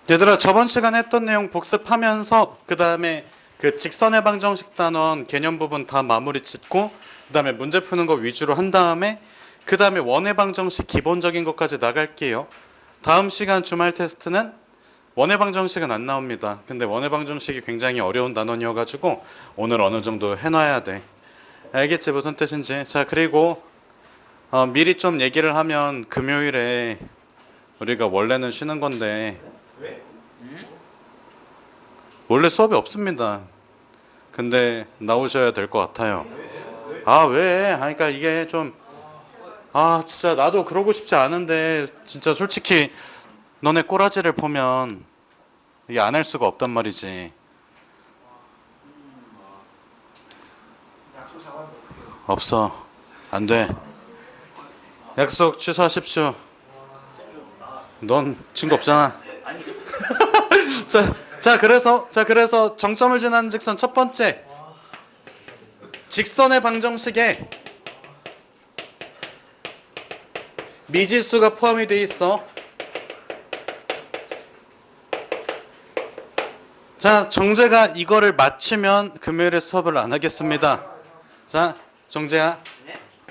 얘들아, 저번 시간에 했던 내용 복습하면서 그 다음에 그 직선의 방정식 단원 개념 부분 다 마무리 짓고 그 다음에 문제 푸는 거 위주로 한 다음에 그 다음에 원의 방정식 기본적인 것까지 나갈게요. 다음 시간 주말 테스트는 원의 방정식은 안 나옵니다. 근데 원의 방정식이 굉장히 어려운 단원이어가지고 오늘 어느 정도 해놔야 돼. 알겠지? 무슨 뜻인지. 자, 그리고 미리 좀 얘기를 하면 금요일에 우리가 원래는 쉬는 건데 원래 수업이 없습니다. 근데 나오셔야 될 것 같아요. 아, 왜? 그러니까 이게 좀 진짜 나도 그러고 싶지 않은데 진짜 솔직히 너네 꼬라지를 보면 이게 안 할 수가 없단 말이지. 없어. 안 돼. 약속 취소하십시오. 넌 친구 없잖아. 그래서 정점을 지나는 직선 첫 번째, 직선의 방정식에 미지수가 포함이 돼 있어. 자, 정재가 이거를 맞추면 금요일에 수업을 안 하겠습니다. 자, 정재야,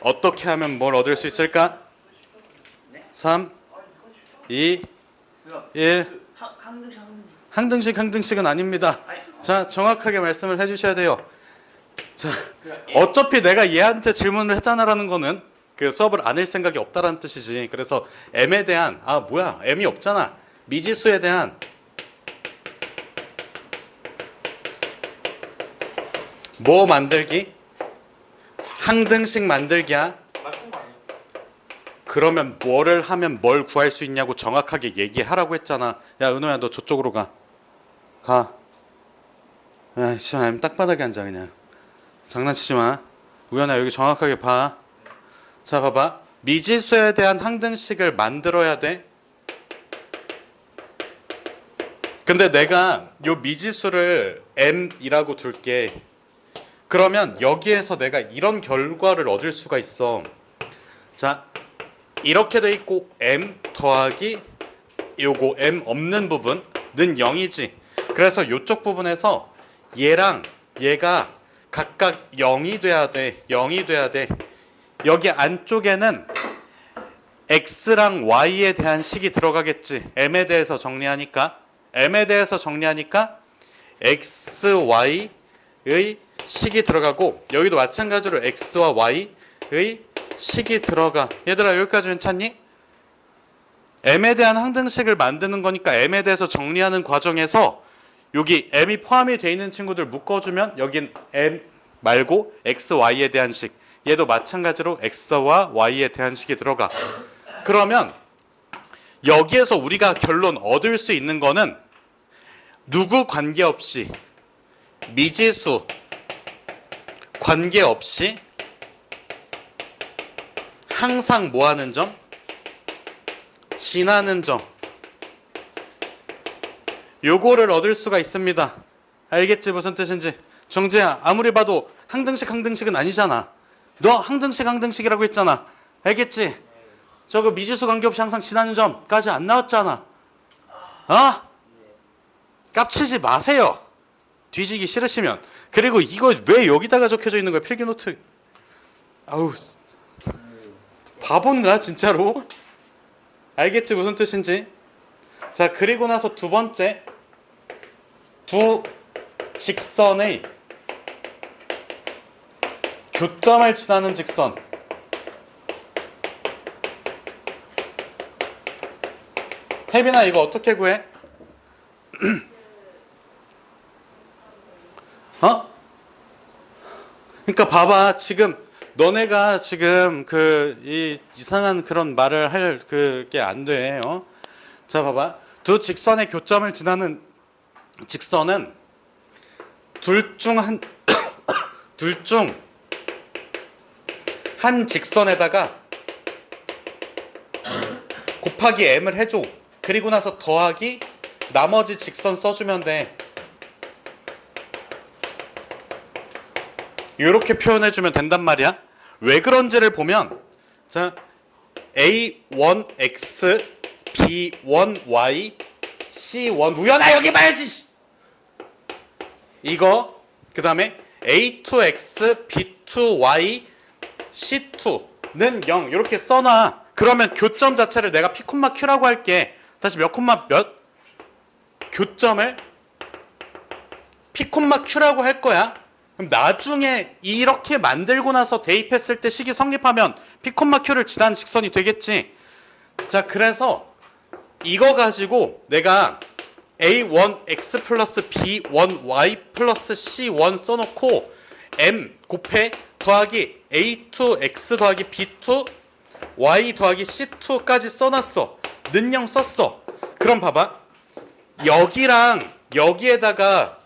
어떻게 하면 뭘 얻을 수 있을까? 3, 2, 1. 항등식은 아닙니다. 자, 정확하게 말씀을 해주셔야 돼요. 자, 어차피 내가 얘한테 질문을 했다라는 거는 그 수업을 안 할 생각이 없다라는 뜻이지. 그래서 m에 대한 m이 없잖아. 미지수에 대한 뭐 만들기? 항등식 만들기야. 그러면 뭐를 하면 뭘 구할 수 있냐고 정확하게 얘기하라고 했잖아. 야, 은호야, 너 저쪽으로 가. 야, 씨발, 딱바닥에 앉아 그냥. 장난치지 마. 우연아, 여기 정확하게 봐. 자, 봐봐. 미지수에 대한 항등식을 만들어야 돼. 근데 내가 요 미지수를 m이라고 둘게. 그러면 여기에서 내가 이런 결과를 얻을 수가 있어. 자, 이렇게 돼 있고 m 더하기 요거 m 없는 부분은 0이지. 그래서 요쪽 부분에서 얘랑 얘가 각각 0이 돼야 돼. 0이 돼야 돼. 여기 안쪽에는 x랑 y에 대한 식이 들어가겠지. m에 대해서 정리하니까 x, y의 식이 들어가고 여기도 마찬가지로 x와 y의 식이 들어가. 얘들아, 여기까지 괜찮니? m에 대한 항등식을 만드는 거니까 m에 대해서 정리하는 과정에서 여기 m이 포함이 되어 있는 친구들 묶어주면 여긴 m 말고 x, y에 대한 식, 얘도 마찬가지로 x와 y에 대한 식이 들어가. 그러면 여기에서 우리가 결론 얻을 수 있는 거는 누구 관계없이, 미지수 관계없이 항상 뭐 하는 점? 지나는 점. 요거를 얻을 수가 있습니다. 알겠지? 무슨 뜻인지. 정재야, 아무리 봐도 항등식은 아니잖아. 너 항등식이라고 했잖아. 알겠지? 저거 미지수 관계없이 항상 지나는 점까지 안 나왔잖아. 깝치지 마세요. 뒤지기 싫으시면. 그리고 이거 왜 여기다가 적혀져 있는 거야? 필기노트. 아우, 바본가 진짜로? 알겠지? 무슨 뜻인지. 자, 그리고 나서 두 번째, 두 직선의 교점을 지나는 직선. 혜빈아, 이거 어떻게 구해? 그러니까 봐봐. 지금 너네가 지금 이 이상한 그런 말을 할 그게 안 돼. 자, 봐봐. 두 직선의 교점을 지나는 직선은 둘 중 한 직선에다가 곱하기 m을 해줘. 그리고 나서 더하기 나머지 직선 써주면 돼. 이렇게 표현해주면 된단 말이야. 왜 그런지를 보면, 자, a1x, b1y C1 우연아 여기 봐야지. 이거 그 다음에 A2X, B2Y, C2는 0 이렇게 써놔. 그러면 교점 자체를 내가 P, Q라고 할게. 다시 몇 콤마 몇? 교점을 P, Q라고 할 거야. 그럼 나중에 이렇게 만들고 나서 대입했을 때 식이 성립하면 P, Q를 지나는 직선이 되겠지. 자, 그래서 이거 가지고 내가 A1X 플러스 B1Y 플러스 C1 써놓고 M 곱해 더하기 A2X 더하기 B2Y 더하기 C2까지 써놨어. 는영 썼어. 그럼 봐봐. 여기랑 여기에다가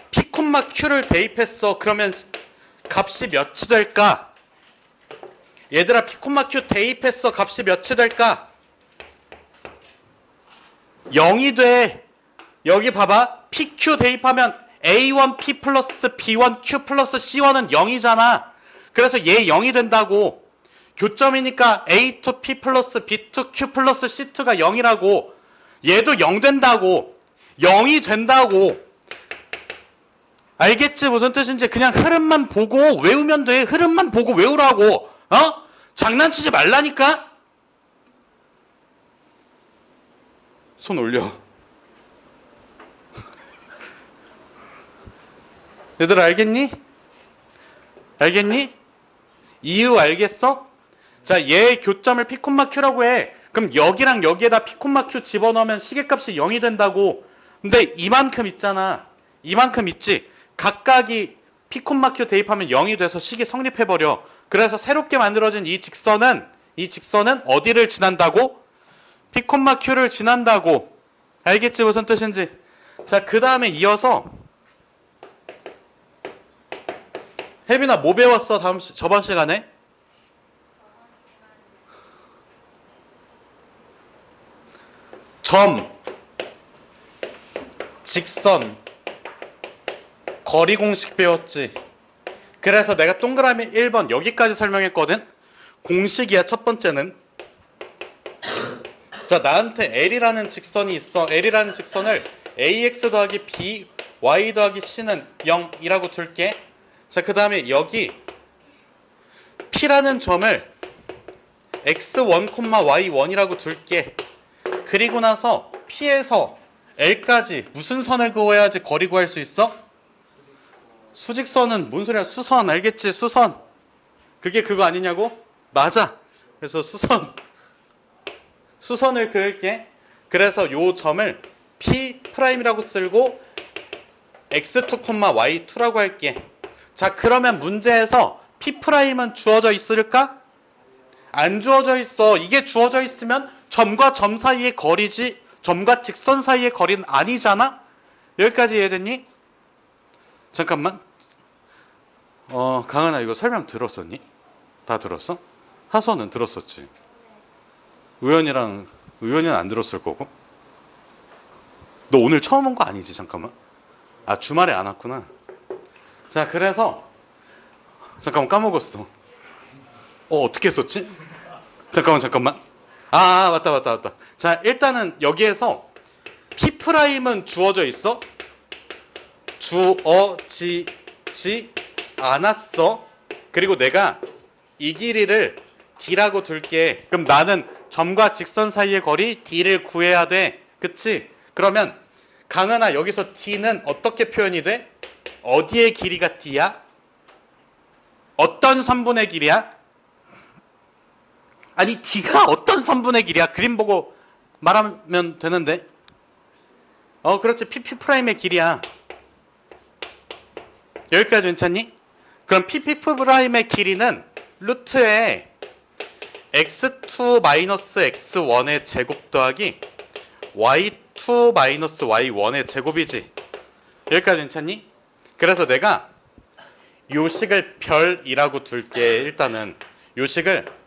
P, Q를 대입했어. 그러면 값이 몇이 될까? 얘들아 P, Q 대입했어. 값이 몇이 될까? 0이 돼. 여기 봐봐. PQ 대입하면 A1P 플러스 B1Q 플러스 C1은 0이잖아. 그래서 얘 0이 된다고. 교점이니까 A2P 플러스 B2Q 플러스 C2가 0이라고. 얘도 0 된다고. 0이 된다고. 알겠지? 무슨 뜻인지. 그냥 흐름만 보고 외우면 돼. 흐름만 보고 외우라고. 어? 장난치지 말라니까? 손 올려. 얘들 알겠니? 알겠니? 이유 알겠어? 자, 얘 교점을 P, Q라고 해. 그럼 여기랑 여기에다 P, Q 집어넣으면 시계값이 0이 된다고. 근데 이만큼 있잖아. 이만큼 있지. 각각이 P, Q 대입하면 0이 돼서 식이 성립해버려. 그래서 새롭게 만들어진 이 직선은 어디를 지난다고? P, Q를 지난다고. 알겠지? 무슨 뜻인지. 자, 그 다음에 이어서 혜빈아 뭐 배웠어? 저번 시간에? 점, 직선, 거리 공식 배웠지. 그래서 내가 동그라미 1번 여기까지 설명했거든. 공식이야. 첫 번째는. 자, 나한테 L이라는 직선이 있어. L이라는 직선을 AX 더하기 B, Y 더하기 C는 0이라고 둘게. 자, 그 다음에 여기 P라는 점을 X1, Y1이라고 둘게. 그리고 나서 P에서 L까지 무슨 선을 그어야지 거리 구할 수 있어? 수직선은 뭔 소리야? 수선. 알겠지? 수선. 그게 그거 아니냐고? 맞아. 그래서 수선을 그을게. 그래서 요 점을 P'이라고 쓸고 X2, Y2라고 할게. 자, 그러면 문제에서 P'은 주어져 있을까? 안 주어져 있어. 이게 주어져 있으면 점과 점 사이의 거리지 점과 직선 사이의 거리는 아니잖아? 여기까지 이해됐니? 잠깐만. 강은아 이거 설명 들었었니? 다 들었어? 하선은 들었었지? 우연이는 안 들었을 거고. 너 오늘 처음 온 거 아니지? 잠깐만. 아, 주말에 안 왔구나. 자, 그래서 잠깐만 까먹었어. 어떻게 했었지? 잠깐만. 아, 맞다. 자, 일단은 여기에서 P'은 주어져 있어? 주어지지 않았어. 그리고 내가 이 길이를 D라고 둘게. 그럼 나는 점과 직선 사이의 거리 D를 구해야 돼. 그치? 그러면 강은아 여기서 D는 어떻게 표현이 돼? 어디의 길이가 D야? 어떤 선분의 길이야? 아니 D가 어떤 선분의 길이야? 그림 보고 말하면 되는데. 그렇지. P'의 길이야. 여기까지 괜찮니? 그럼 P'의 길이는 루트에 x2-x1의 제곱 더하기 y2-y1의 제곱이지. 여기까지 괜찮니? 그래서 내가 요식을 별이라고 둘게. 일단은 요식을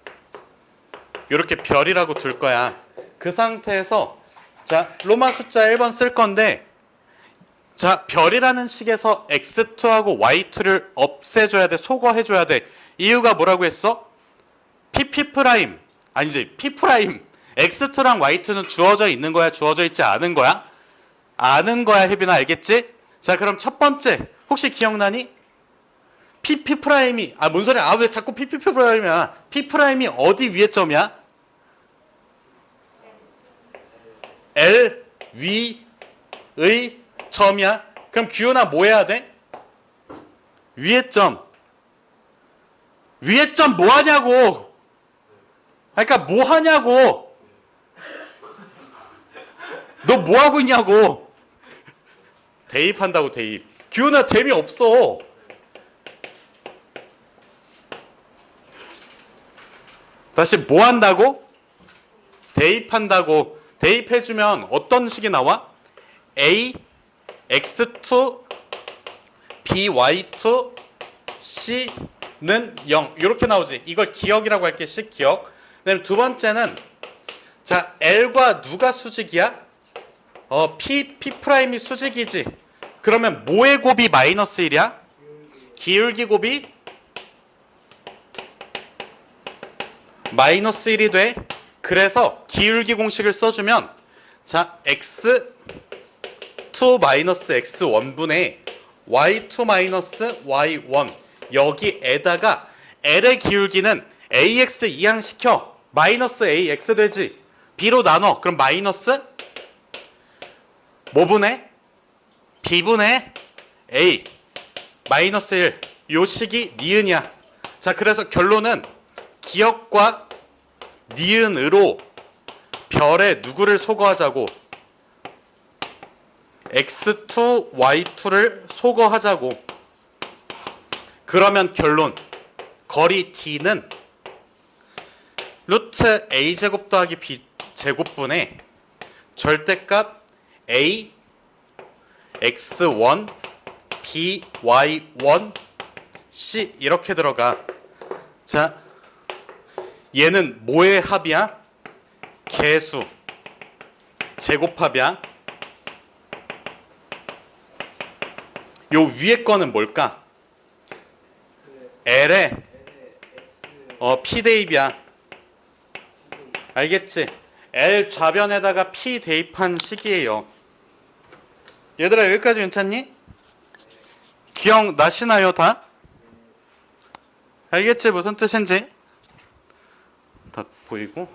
이렇게 별이라고 둘 거야. 그 상태에서 자, 로마 숫자 1번 쓸 건데, 자, 별이라는 식에서 x2하고 y2를 없애줘야 돼. 소거해줘야 돼. 이유가 뭐라고 했어? P' 아니지 P' x2랑 y2는 주어져 있는 거야? 주어져 있지 않은 거야? 아는 거야, 혜빈아. 알겠지? 자, 그럼 첫 번째. 혹시 기억나니? PP 프라임이, 뭔 소리야? 왜 자꾸 PP 프라임이야? P 프라임이 어디 위에 점이야? L 위의 점이야. 그럼 기훈아 뭐 해야 돼? 위에 점. 위에 점 뭐 하냐고. 그러니까 뭐 하냐고. 너 뭐 하고 있냐고. 대입한다고 대입. 기훈아 재미없어. 다시 뭐 한다고? 대입한다고. 대입해주면 어떤 식이 나와? A, X2, BY2, C는 0. 이렇게 나오지. 이걸 기억이라고 할게. 기억. 그다음에 두 번째는 자, L과 누가 수직이야? P'이 수직이지. 그러면 뭐의 곱이 마이너스 1이야? 기울기 곱이 마이너스 1이 돼. 그래서 기울기 공식을 써주면 자, x2 마이너스 x1분의 y2 마이너스 y1 여기에다가 L의 기울기는 ax 이항시켜 마이너스 ax 되지. b로 나눠. 그럼 마이너스 뭐분의? b분의 a 마이너스 1. 요 식이 니은이야. 자, 그래서 결론은 기억과 니은으로 별에 누구를 소거하자고? x2, y2를 소거하자고. 그러면 결론 거리 d는 루트 a제곱 더하기 b제곱분의 절대값 a, x1, by1, c 이렇게 들어가. 자, 얘는 뭐의 합이야? 개수 제곱합이야. 요 위에 거는 뭘까? L의 P 대입이야. 알겠지? L 좌변에다가 P 대입한 식이에요. 얘들아 여기까지 괜찮니? 기억나시나요 다? 알겠지? 무슨 뜻인지? 다 보이고.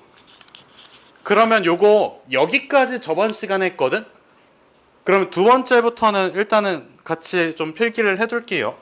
그러면 요거 여기까지 저번 시간에 했거든? 그러면 두 번째부터는 일단은 같이 좀 필기를 해둘게요.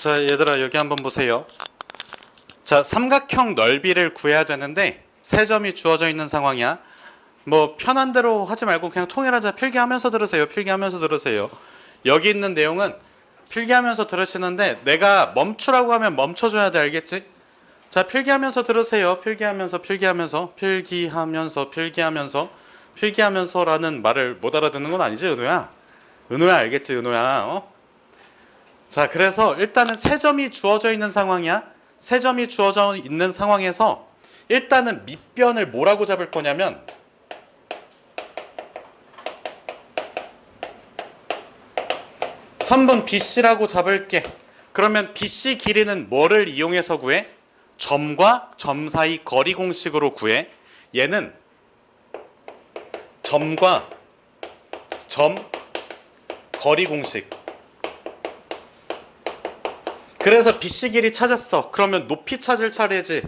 자, 얘들아 여기 한번 보세요. 자, 삼각형 넓이를 구해야 되는데 세 점이 주어져 있는 상황이야. 뭐 편한 대로 하지 말고 그냥 통일하자. 필기하면서 들으세요. 필기하면서 들으세요. 여기 있는 내용은 필기하면서 들으시는데 내가 멈추라고 하면 멈춰줘야 돼. 알겠지? 자, 필기하면서 들으세요. 필기하면서라는 말을 못 알아듣는 건 아니지, 은호야? 은호야 알겠지, 은호야? 자, 그래서 일단은 세 점이 주어져 있는 상황이야. 세 점이 주어져 있는 상황에서 일단은 밑변을 뭐라고 잡을 거냐면 선분 BC라고 잡을게. 그러면 BC 길이는 뭐를 이용해서 구해? 점과 점 사이 거리 공식으로 구해. 얘는 점과 점 거리 공식. 그래서 BC 길이 찾았어. 그러면 높이 찾을 차례지.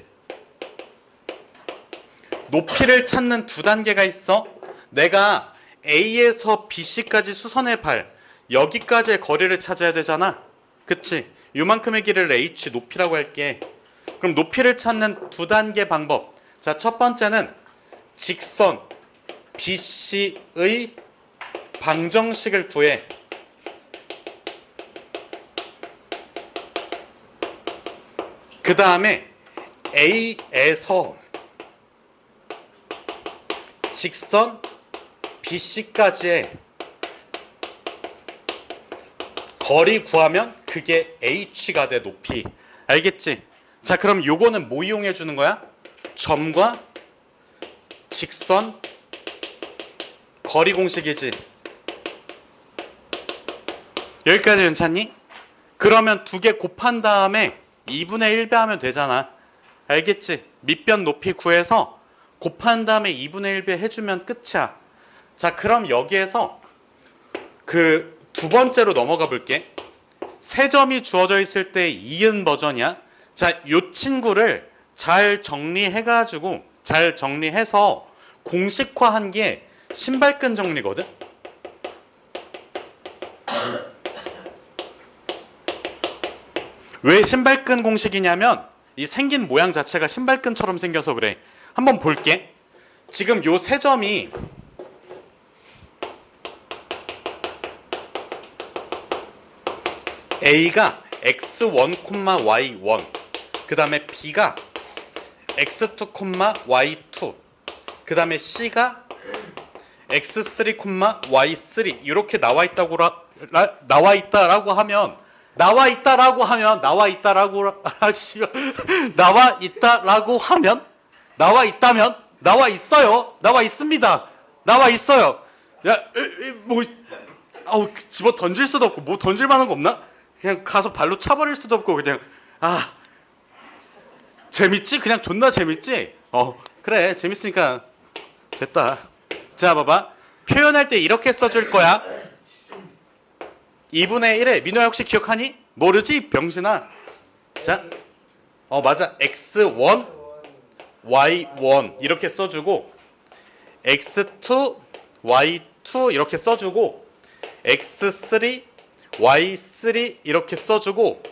높이를 찾는 두 단계가 있어. 내가 A에서 BC까지 수선의 발, 여기까지의 거리를 찾아야 되잖아. 그치? 요만큼의 길이를 H 높이라고 할게. 그럼 높이를 찾는 두 단계 방법. 자, 첫 번째는 직선 BC의 방정식을 구해. 그 다음에 A에서 직선 BC까지의 거리 구하면 그게 H가 돼, 높이. 알겠지? 자, 그럼 요거는 뭐 이용해 주는 거야? 점과 직선 거리 공식이지. 여기까지 괜찮니? 그러면 두 개 곱한 다음에 2분의 1배 하면 되잖아. 알겠지? 밑변 높이 구해서 곱한 다음에 2분의 1배 해주면 끝이야. 자, 그럼 여기에서 그 두 번째로 넘어가 볼게. 세 점이 주어져 있을 때 이은 버전이야. 자, 요 친구를 잘 정리해가지고 잘 정리해서 공식화한 게 신발끈 정리거든. 왜 신발끈 공식이냐면 이 생긴 모양 자체가 신발끈처럼 생겨서 그래. 한번 볼게. 지금 요 세 점이 A가 x1, y1, 그 다음에 B가 x2, y2, 그 다음에 C가 x3, y3 이렇게 나와 있다고 나와 있다라고 하면 나와 있다라고 하면 나와 있다면 나와 있어요. 나와 있습니다. 나와 있어요. 야, 뭐 아우 집어 던질 수도 없고 뭐 던질 만한 거 없나? 그냥 가서 발로 차버릴 수도 없고 그냥 재밌지? 그냥 존나 재밌지? 그래 재밌으니까 됐다. 자 봐봐. 표현할 때 이렇게 써줄 거야. 2분의 1에 민호야 혹시 기억하니? 모르지? 병신아. 자, 맞아. x1, y1 이렇게 써주고 x2, y2 이렇게 써주고 x3, y3 이렇게 써주고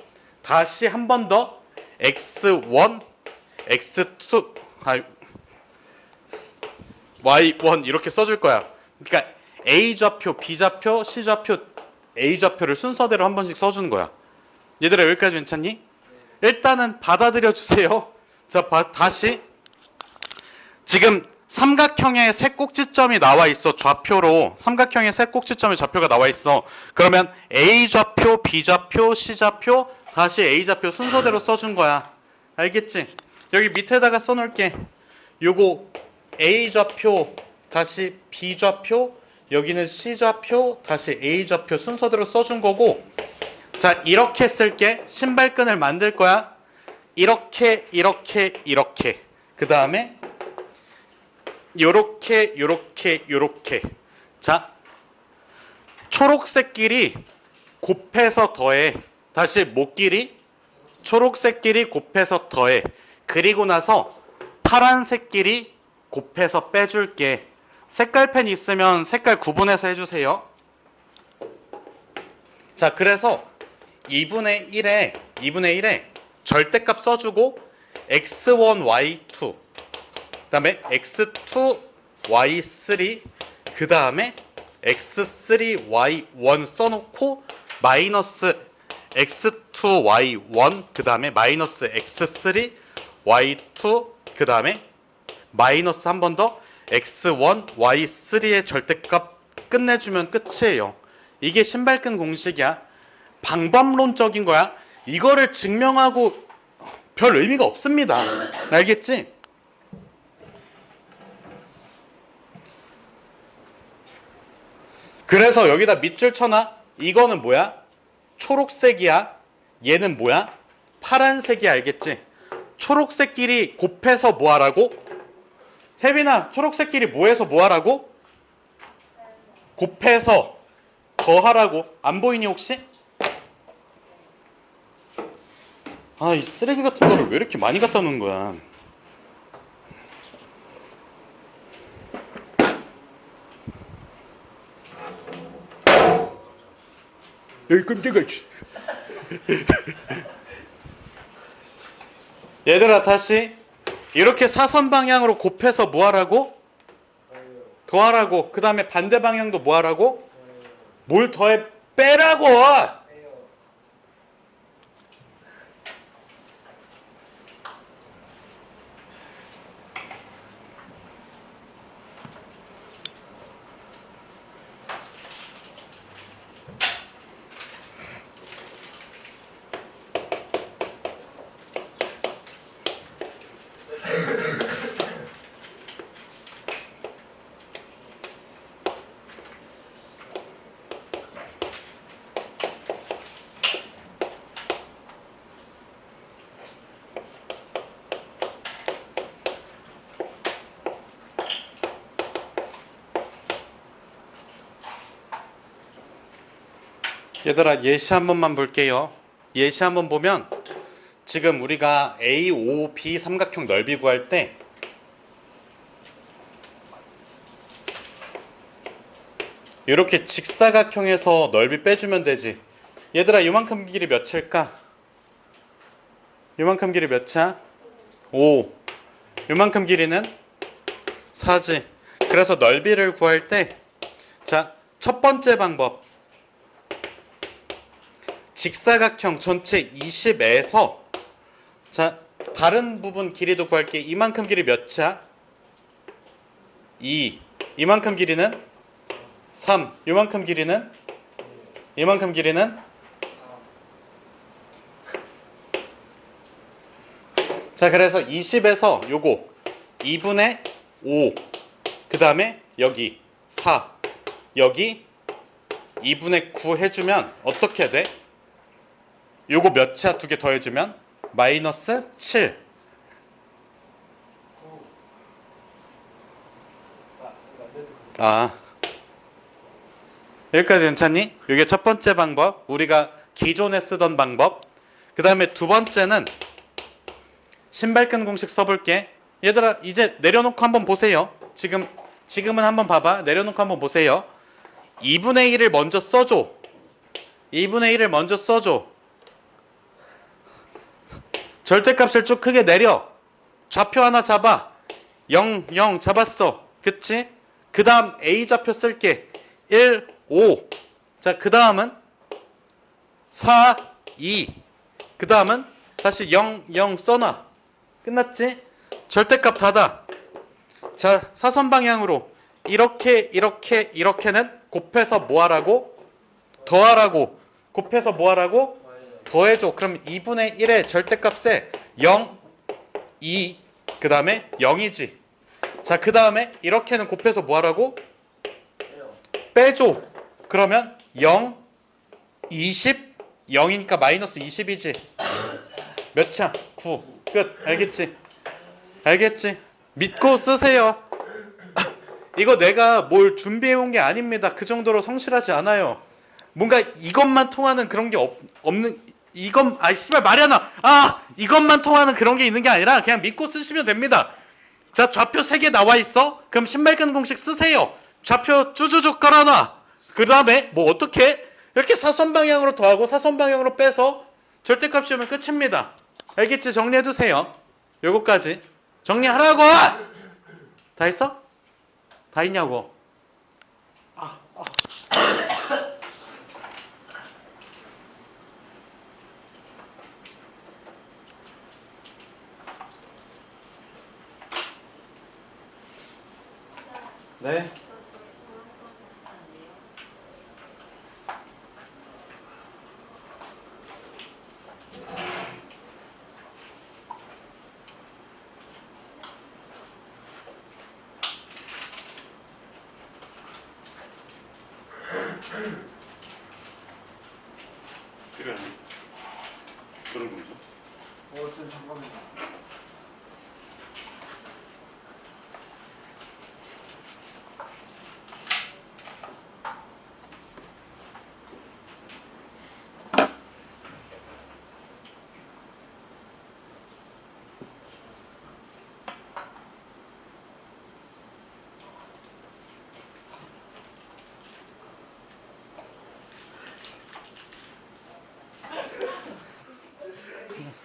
다시 한 번 더 x1, x2, y1 이렇게 써줄 거야. 그러니까 A 좌표, B 좌표, C 좌표, A 좌표를 순서대로 한 번씩 써주는 거야. 얘들아 여기까지 괜찮니? 일단은 받아들여 주세요. 자, 다시 지금 삼각형의 세 꼭지점이 나와 있어. 좌표로 삼각형의 세 꼭지점의 좌표가 나와 있어. 그러면 A 좌표, B 좌표, C 좌표, 다시 A 좌표 순서대로 써준 거야. 알겠지? 여기 밑에다가 써놓을게. 요거 A 좌표, 다시 B 좌표, 여기는 C 좌표, 다시 A 좌표 순서대로 써준 거고. 자, 이렇게 쓸게. 신발끈을 만들 거야. 이렇게, 이렇게, 이렇게. 그 다음에 요렇게, 요렇게, 요렇게. 자, 초록색 길이 곱해서 더해. 다시 목길이 초록색 길이 곱해서 더해. 그리고 나서 파란색 길이 곱해서 빼줄게. 색깔펜 있으면 색깔 구분해서 해주세요. 자, 그래서 2분의 1에 절대값 써주고 x1, y2 그 다음에 x2, y3 그 다음에 x3, y1 써놓고 마이너스 x2, y1 그 다음에 마이너스 x3, y2 그 다음에 마이너스 한 번 더 x1, y3의 절대값 끝내주면 끝이에요. 이게 신발끈 공식이야. 방법론적인 거야. 이거를 증명하고 별 의미가 없습니다. 알겠지? 그래서 여기다 밑줄 쳐놔. 이거는 뭐야? 초록색이야. 얘는 뭐야? 파란색이. 알겠지? 초록색끼리 곱해서 뭐 하라고? 혜빈아, 초록색끼리 뭐해서 뭐 하라고? 곱해서 더하라고. 안 보이니 혹시? 아, 이 쓰레기 같은 거를 왜 이렇게 많이 갖다 놓은 거야? 여기 끔찍해. 얘들아, 다시 이렇게 사선 방향으로 곱해서 뭐 하라고? 더하라고. 그 다음에 반대 방향도 뭐 하라고? 뭘 더해? 빼라고. 얘들아, 예시 한 번만 볼게요. 예시 한 번 보면 지금 우리가 A, O, B 삼각형 넓이 구할 때 이렇게 직사각형에서 넓이 빼주면 되지. 얘들아, 이만큼 길이 몇일까? 이만큼 길이 몇이야? 5. 이만큼 길이는 4지. 그래서 넓이를 구할 때, 자, 첫 번째 방법. 직사각형 전체 20에서, 자, 다른 부분 길이도 구할게. 이만큼 길이 몇이야? 2. 이만큼 길이는 3. 이만큼 길이는? 이만큼 길이는? 자, 그래서 20에서 요거 2분의 5, 그 다음에 여기 4, 여기 2분의 9 해주면 어떻게 돼? 요거 몇이야? 두 개 더해주면? 마이너스 7. 아, 여기까지 괜찮니? 이게 첫 번째 방법, 우리가 기존에 쓰던 방법. 그 다음에 두 번째는 신발끈 공식 써볼게. 얘들아, 이제 내려놓고 한번 보세요. 지금은 한번 봐봐. 내려놓고 한번 보세요. 2분의 1을 먼저 써줘. 2분의 1을 먼저 써줘. 절대값을 쭉 크게 내려. 좌표 하나 잡아. 0, 0 잡았어. 그치? 그 다음 A좌표 쓸게. 1, 5. 자, 그 다음은 4, 2. 그 다음은 다시 0, 0 써놔. 끝났지? 절대값 닫아. 자, 사선 방향으로 이렇게 이렇게 이렇게는 곱해서 뭐 하라고? 더하라고. 곱해서 뭐 하라고? 더해줘. 그럼 2분의 1의 절대값에 0, 2, 그 다음에 0이지. 자, 그 다음에 이렇게는 곱해서 뭐 하라고? 빼줘. 그러면 0, 20, 0이니까 마이너스 20이지. 몇이야? 9. 끝. 알겠지? 알겠지? 믿고 쓰세요. 이거 내가 뭘 준비해온 게 아닙니다. 그 정도로 성실하지 않아요. 뭔가 이것만 통하는 그런 게 없는, 씨발 말이 안 나. 이것만 통하는 그런 게 있는 게 아니라 그냥 믿고 쓰시면 됩니다. 자, 좌표 3개 나와 있어? 그럼 신발끈 공식 쓰세요. 좌표 쭈쭈쭈 깔아놔. 그 다음에 뭐 어떻게? 이렇게 사선 방향으로 더하고 사선 방향으로 빼서 절대값 씌우면 끝입니다. 알겠지? 정리해두세요. 요거까지 정리하라고! 다 했어? 다 했냐고? 네. 그래. 그런 거죠. 쌤 잠깐만요.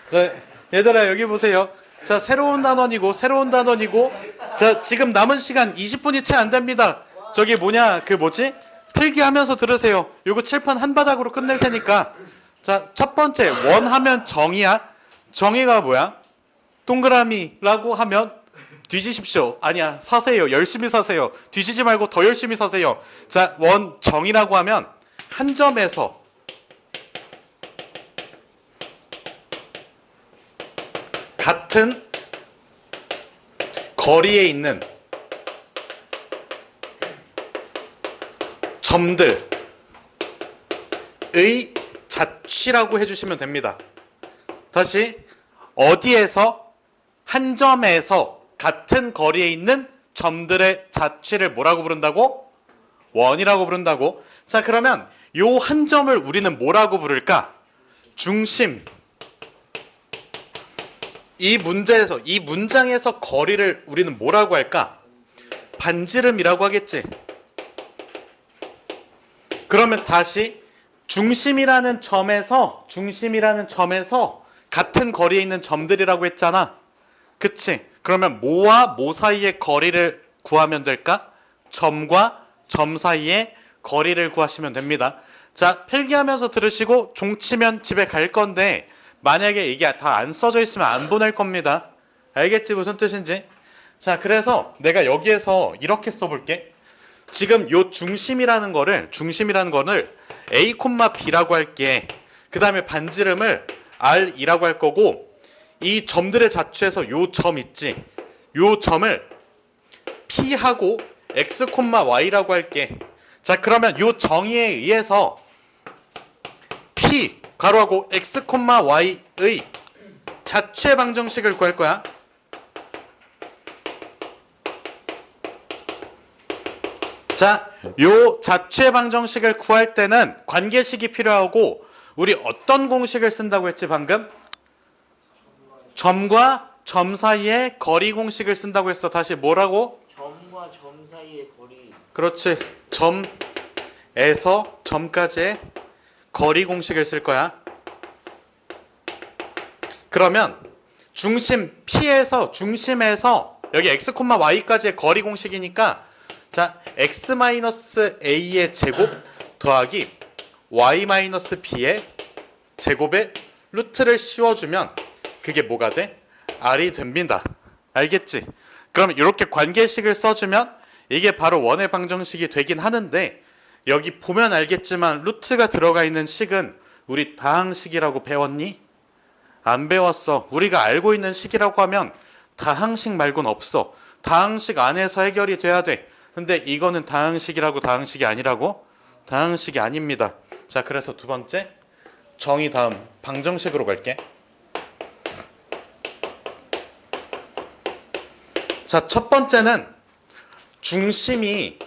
자, 얘들아 여기 보세요. 자, 새로운 단원이고 자, 지금 남은 시간 20분이 채 안 됩니다. 저기 뭐냐, 그 뭐지? 필기하면서 들으세요. 요거 칠판 한 바닥으로 끝낼 테니까. 자, 첫 번째 원 하면 정의야. 정의가 뭐야? 동그라미라고 하면 뒤지십시오. 아니야, 사세요. 열심히 사세요. 뒤지지 말고 더 열심히 사세요. 자, 원 정의라고 하면 한 점에서 같은 거리에 있는 점들의 자취라고 해주시면 됩니다. 다시, 어디에서? 한 점에서 같은 거리에 있는 점들의 자취를 뭐라고 부른다고? 원이라고 부른다고. 자, 그러면 요 한 점을 우리는 뭐라고 부를까? 중심. 이 문장에서 거리를 우리는 뭐라고 할까? 반지름이라고 하겠지. 그러면 다시 중심이라는 점에서 같은 거리에 있는 점들이라고 했잖아. 그치? 그러면 뭐와 뭐 사이의 거리를 구하면 될까? 점과 점 사이의 거리를 구하시면 됩니다. 자, 필기하면서 들으시고 종치면 집에 갈 건데 만약에 이게 다 안 써져 있으면 안 보낼 겁니다. 알겠지? 무슨 뜻인지? 자, 그래서 내가 여기에서 이렇게 써볼게. 지금 요 중심이라는 거를 A, B라고 할게. 그 다음에 반지름을 R이라고 할 거고, 이 점들의 자취에서 요 점 있지? 요 점을 P하고 X, Y라고 할게. 자, 그러면 요 정의에 의해서 P 가로하고 X, Y의 자취의 방정식을 구할 거야. 자, 요 자취의 방정식을 구할 때는 관계식이 필요하고, 우리 어떤 공식을 쓴다고 했지 방금? 점과 점 사이의 거리 공식을 쓴다고 했어. 다시 뭐라고? 점과 점 사이의 거리. 그렇지. 점에서 점까지의 거리 공식을 쓸 거야. 그러면 중심에서 여기 x, y까지의 거리 공식이니까, 자, x-a의 제곱 더하기 y-b의 제곱에 루트를 씌워주면 그게 뭐가 돼? r이 됩니다. 알겠지? 그럼 이렇게 관계식을 써주면 이게 바로 원의 방정식이 되긴 하는데, 여기 보면 알겠지만 루트가 들어가 있는 식은 우리 다항식이라고 배웠니? 안 배웠어. 우리가 알고 있는 식이라고 하면 다항식 말고는 없어. 다항식 안에서 해결이 돼야 돼. 근데 이거는 다항식이라고 다항식이 아니라고? 다항식이 아닙니다. 자, 그래서 두 번째 정의 다음 방정식으로 갈게. 자, 첫 번째는 중심이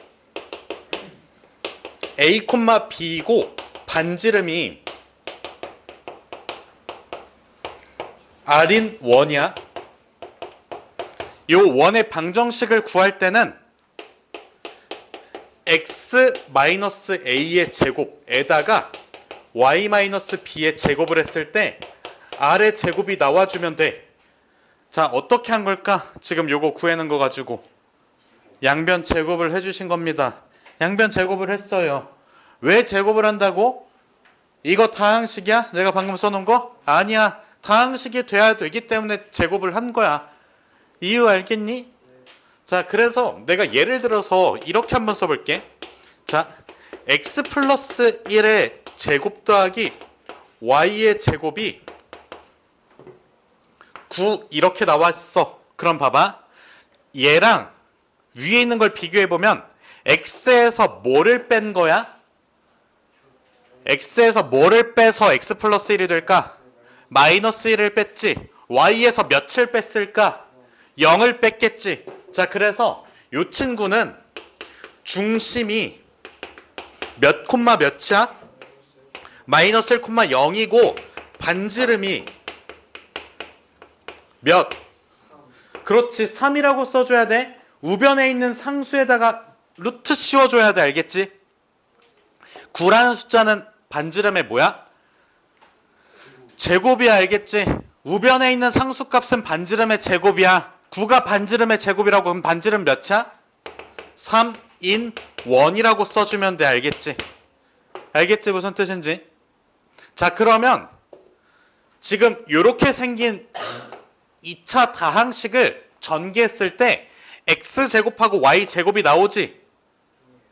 A, B이고 반지름이 R인 원이야. 요 원의 방정식을 구할 때는 x-a의 제곱에다가 y-b의 제곱을 했을 때 R의 제곱이 나와주면 돼. 자, 어떻게 한 걸까? 지금 요거 구해낸 거 가지고 양변 제곱을 해주신 겁니다. 양변 제곱을 했어요. 왜 제곱을 한다고? 이거 다항식이야? 내가 방금 써놓은 거? 아니야. 다항식이 돼야 되기 때문에 제곱을 한 거야. 이유 알겠니? 자, 그래서 내가 예를 들어서 이렇게 한번 써볼게. 자, x 플러스 1의 제곱 더하기 y의 제곱이 9 이렇게 나왔어. 그럼 봐봐. 얘랑 위에 있는 걸 비교해보면 x에서 뭐를 뺀 거야? x에서 뭐를 빼서 x 플러스 1이 될까? 마이너스 1을 뺐지. y에서 몇을 뺐을까? 0을 뺐겠지. 자, 그래서 요 친구는 중심이 몇 콤마 몇이야? 마이너스 1 콤마 0이고 반지름이 몇? 그렇지, 3이라고 써줘야 돼. 우변에 있는 상수에다가 루트 씌워줘야 돼. 알겠지? 9라는 숫자는 반지름의 뭐야? 제곱이야. 알겠지? 우변에 있는 상수값은 반지름의 제곱이야. 9가 반지름의 제곱이라고 하면 반지름 몇이야? 3인 원이라고 써주면 돼. 알겠지? 알겠지? 무슨 뜻인지? 자, 그러면 지금 이렇게 생긴 2차 다항식을 전개했을 때 x제곱하고 y제곱이 나오지?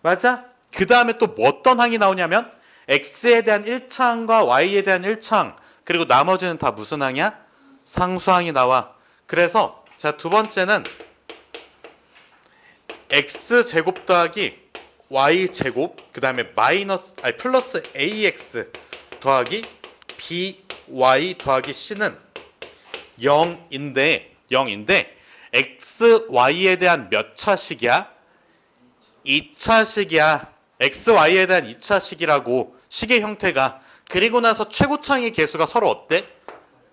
맞아? 그 다음에 또 뭐 어떤 항이 나오냐면 x에 대한 1차항과 y에 대한 1차항, 그리고 나머지는 다 무슨 항이야? 상수항이 나와. 그래서 자, 두 번째는 x제곱 더하기 y제곱, 그 다음에 플러스 ax 더하기 by 더하기 c는 0인데 x, y에 대한 몇 차식이야? 2차식이야. x, y에 대한 2차식이라고 식의 형태가. 그리고 나서 최고차항의 개수가 서로 어때?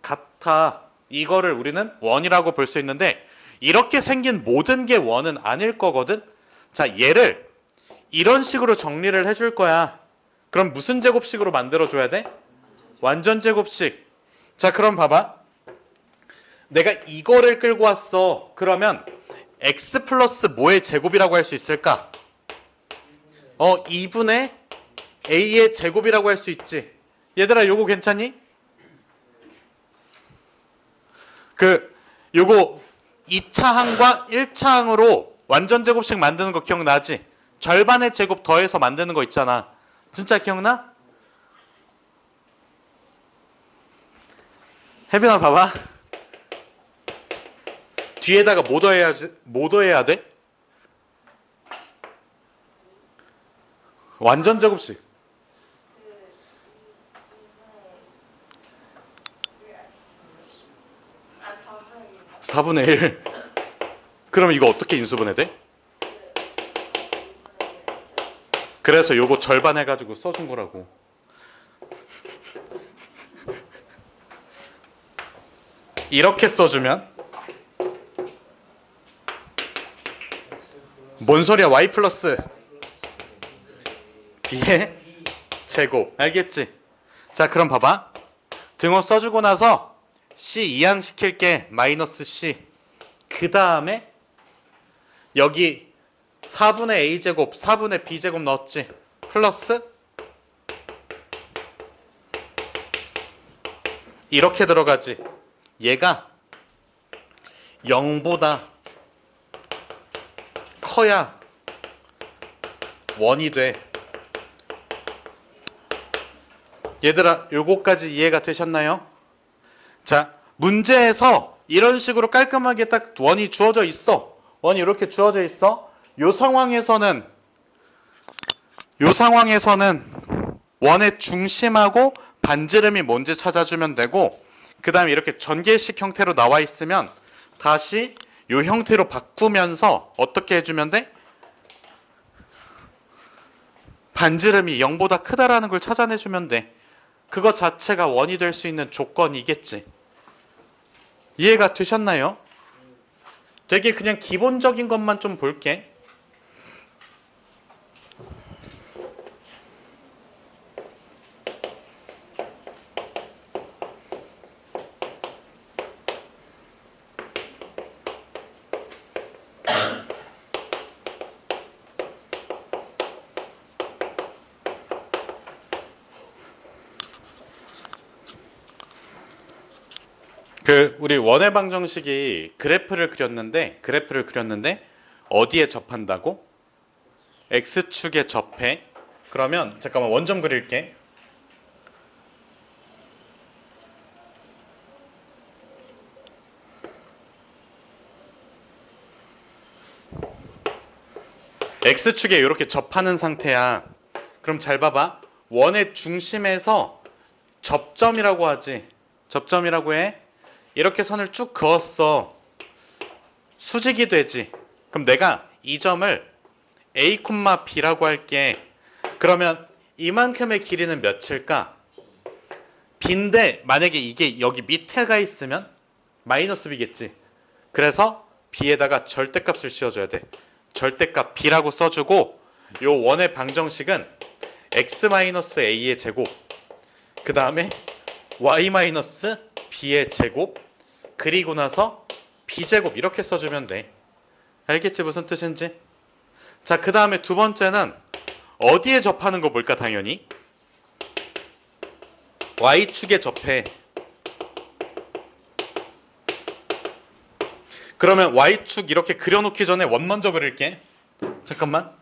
같아. 이거를 우리는 원이라고 볼 수 있는데 이렇게 생긴 모든 게 원은 아닐 거거든. 자, 얘를 이런 식으로 정리를 해줄 거야. 그럼 무슨 제곱식으로 만들어줘야 돼? 완전 제곱식. 자, 그럼 봐봐. 내가 이거를 끌고 왔어. 그러면 x 플러스 뭐의 제곱이라고 할 수 있을까? 2분의 a의 제곱이라고 할 수 있지. 얘들아, 요거 괜찮니? 요거 2차항과 1차항으로 완전 제곱식 만드는 거 기억나지? 절반의 제곱 더해서 만드는 거 있잖아. 진짜 기억나? 혜빈아, 봐봐. 뒤에다가 뭐 더해야 돼? 완전 제곱식. 4분의 1. 그럼 이거 어떻게 인수분해 돼? 그래서 요거 절반 해가지고 써준 거라고. 이렇게 써주면 뭔 소리야? y 플러스 b의 제곱. 알겠지? 자, 그럼 봐봐. 등호 써주고 나서 c 이항시킬게. 마이너스 c. 그 다음에 여기 4분의 a제곱, 4분의 b제곱 넣었지? 플러스 이렇게 들어가지. 얘가 0보다 커야 원이 돼. 얘들아, 요거까지 이해가 되셨나요? 자, 문제에서 이런 식으로 깔끔하게 딱 원이 주어져 있어. 원이 이렇게 주어져 있어. 요 상황에서는 원의 중심하고 반지름이 뭔지 찾아주면 되고, 그 다음에 이렇게 전개식 형태로 나와 있으면 다시 요 형태로 바꾸면서 어떻게 해주면 돼? 반지름이 0보다 크다라는 걸 찾아내주면 돼. 그거 자체가 원이 될 수 있는 조건이겠지. 이해가 되셨나요? 되게 그냥 기본적인 것만 좀 볼게. 우리 원의 방정식이 그래프를 그렸는데 어디에 접한다고? x축에 접해. 그러면 잠깐만 원 좀 그릴게. x축에 이렇게 접하는 상태야. 그럼 잘 봐봐. 원의 중심에서 접점이라고 하지. 접점이라고 해. 이렇게 선을 쭉 그었어. 수직이 되지. 그럼 내가 이 점을 A, B라고 할게. 그러면 이만큼의 길이는 몇일까? B인데 만약에 이게 여기 밑에가 있으면 마이너스 B겠지. 그래서 B에다가 절대값을 씌워줘야 돼. 절대값 B라고 써주고 요 원의 방정식은 x-a의 제곱 그 다음에 y-b의 제곱 그리고 나서 b제곱 이렇게 써주면 돼. 알겠지 무슨 뜻인지? 자, 그 다음에 두 번째는 어디에 접하는 거 볼까? 당연히 y축에 접해. 그러면 y축 이렇게 그려놓기 전에 원 먼저 그릴게. 잠깐만.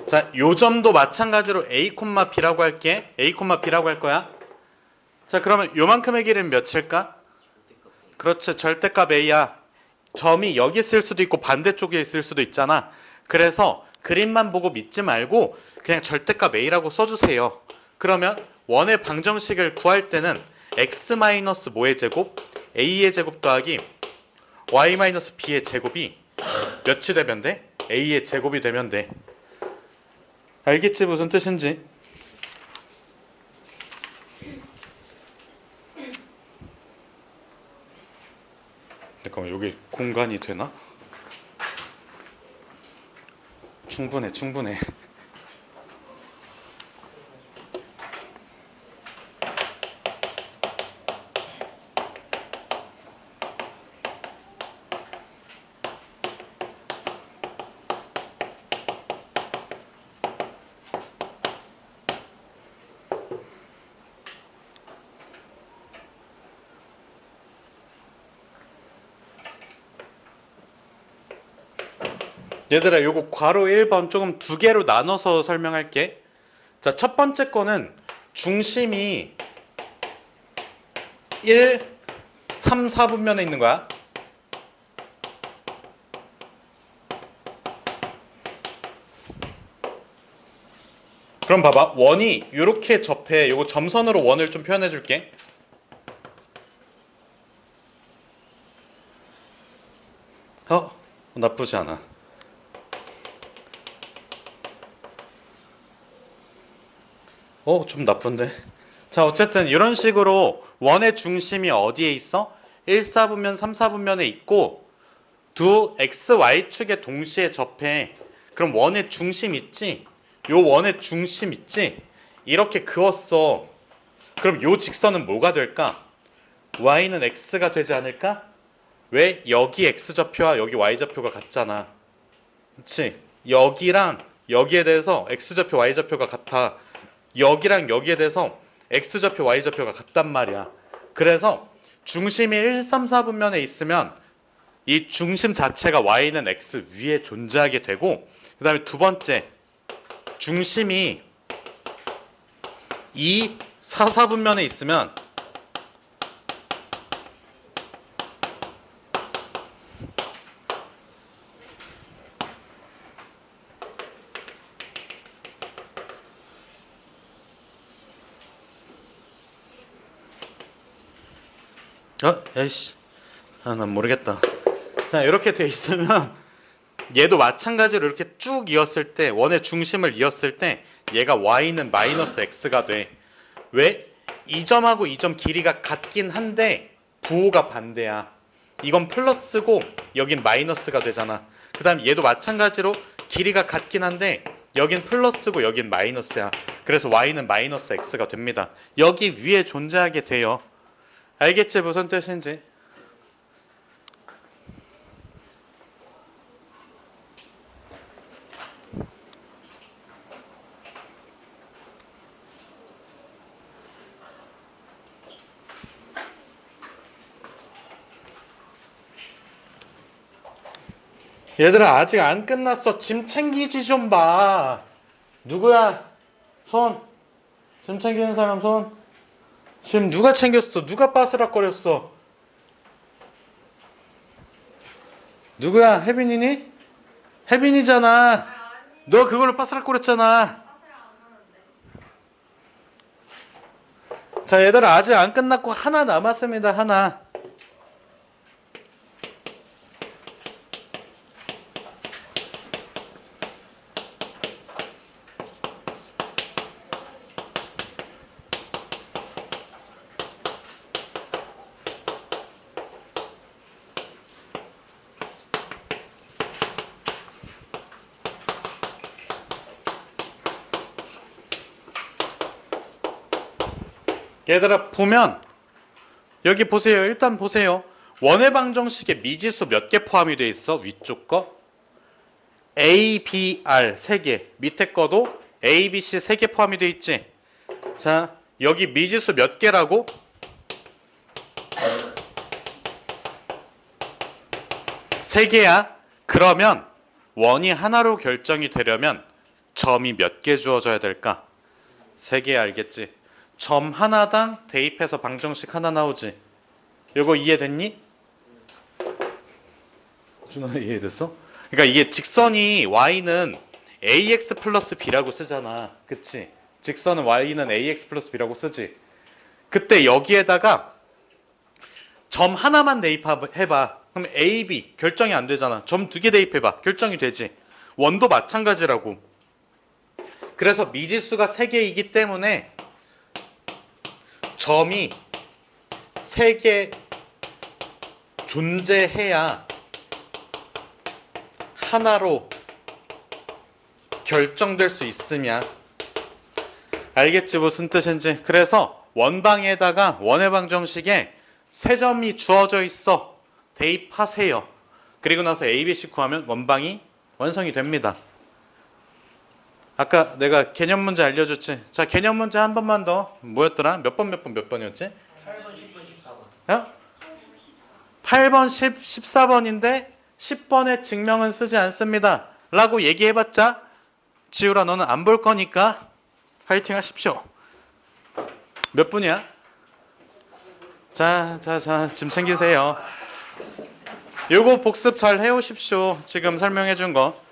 자, 요 점도 마찬가지로 A, B라고 할게. A, B라고 할 거야. 자, 그러면 요만큼의 길이는 몇일까? 그렇지, 절대값 A야. 점이 여기 있을 수도 있고 반대쪽에 있을 수도 있잖아. 그래서 그림만 보고 믿지 말고 그냥 절대값 A라고 써주세요. 그러면 원의 방정식을 구할 때는 x 뭐의 제곱? A의 제곱 더하기 y-b의 제곱이 몇이 되면 돼? A의 제곱이 되면 돼. 알겠지 무슨 뜻인지? 잠깐만, 여기 공간이 되나? 충분해. 얘들아, 요거 괄호 1번 조금 두 개로 나눠서 설명할게. 자, 첫 번째 거는 중심이 1, 3, 4분면에 있는 거야. 그럼 봐봐, 원이 이렇게 접해. 요거 점선으로 원을 좀 표현해 줄게. 나쁘지 않아. 좀 나쁜데. 자, 어쨌든 이런 식으로 원의 중심이 어디에 있어? 1, 4분면, 3, 4분면에 있고 두 x, y축에 동시에 접해. 그럼 원의 중심 있지? 요 원의 중심 있지? 이렇게 그었어. 그럼 요 직선은 뭐가 될까? y는 x가 되지 않을까? 왜? 여기 x좌표와 여기 y좌표가 같잖아. 그치? 여기랑 여기에 대해서 x좌표, y좌표가 같아. 여기랑 여기에 대해서 x좌표, y좌표가 같단 말이야. 그래서 중심이 1, 3, 4분면에 있으면 이 중심 자체가 y는 x 위에 존재하게 되고, 그 다음에 두 번째, 중심이 2, 4, 4분면에 있으면 에이씨, 난 모르겠다. 자, 이렇게 돼 있으면 얘도 마찬가지로 이렇게 쭉 이었을 때, 원의 중심을 이었을 때 얘가 y는 마이너스 x가 돼. 왜? 이 점하고 이 점 길이가 같긴 한데 부호가 반대야. 이건 플러스고 여긴 마이너스가 되잖아. 그 다음 얘도 마찬가지로 길이가 같긴 한데 여긴 플러스고 여긴 마이너스야. 그래서 y는 마이너스 x가 됩니다. 여기 위에 존재하게 돼요. 알겠지 무슨 뜻인지? 얘들아, 아직 안 끝났어. 짐 챙기지 좀 봐. 누구야? 손. 짐 챙기는 사람 손. 지금 누가 챙겼어? 누가 빠스락거렸어? 누구야? 혜빈이니? 혜빈이잖아. 너 그걸로 빠스락거렸잖아. 자, 얘들아 아직 안 끝났고 하나 남았습니다. 하나. 얘들아 보면 여기 보세요. 일단 보세요. 원의 방정식에 미지수 몇 개 포함이 돼 있어? 위쪽 거 A, B, R 3개, 밑에 거도 A, B, C 3개 포함이 돼 있지. 자, 여기 미지수 몇 개라고? 세 개야. 그러면 원이 하나로 결정이 되려면 점이 몇 개 주어져야 될까? 3개 알겠지? 점 하나당 대입해서 방정식 하나 나오지. 요거 이해됐니? 준아 이해됐어? 그러니까 이게 직선이 y는 ax 플러스 b라고 쓰잖아. 그치? 직선은 y는 ax 플러스 b라고 쓰지. 그때 여기에다가 점 하나만 대입해봐. 그럼 a, b 결정이 안 되잖아. 점 2개 대입해봐. 결정이 되지. 원도 마찬가지라고. 그래서 미지수가 3개이기 때문에 점이 3개 존재해야 하나로 결정될 수 있으냐. 알겠지 무슨 뜻인지. 그래서 원방에다가 원의 방정식에 3점이 주어져 있어. 대입하세요. 그리고 나서 A, B, C 구하면 원방이 완성이 됩니다. 아까 내가 개념 문제 알려줬지. 자, 개념 문제 한 번만 더. 뭐였더라? 몇 번이었지? 8번, 10번, 14번. 어? 8번, 14번인데 10번의 증명은 쓰지 않습니다. 라고 얘기해봤자 지우라 너는 안 볼 거니까 파이팅 하십시오. 몇 분이야? 자, 짐 챙기세요. 요거 복습 잘 해오십시오. 지금 설명해 준 거.